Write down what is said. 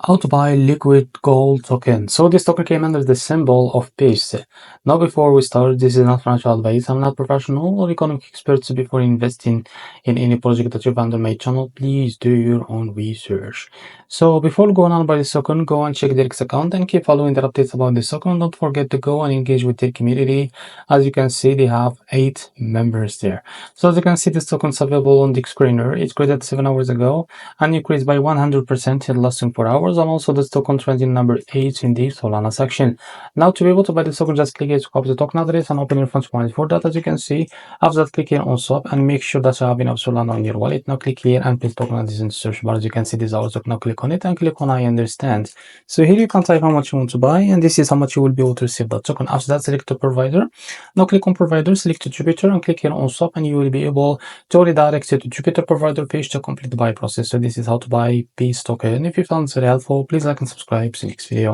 How to buy liquid gold token. So this token came under the symbol of peace. Now before we start, this is not financial advice. I'm not professional or economic expert, so before investing in any project that you find on my channel, please do your own research. So before going on by this token, go and check their account and keep following their updates about this token. Don't forget to go and engage with their community. As you can see, they have 8 members there. So as you can see, this token is available on the screener. It's created 7 hours ago and increased by 100% in less than 4 hours, and also the token trending number 8 in the Solana section. Now to be able to buy the token, just click here to copy the token address and open your funds wallet. For that, as you can see, after that, click here on swap and make sure that you have enough Solana on your wallet. Now click here and paste token address in the search bar. As you can see, this is our token. Now click on it and click on I understand. So here you can type how much you want to buy, and this is how much you will be able to receive that token. After that, select the provider. Now click on provider, select Jupiter and click here on swap, and you will be able to redirect you to Jupiter provider page to complete the buy process. So this is how to buy Peace token. If you found it very helpful, please like and subscribe. See you next video.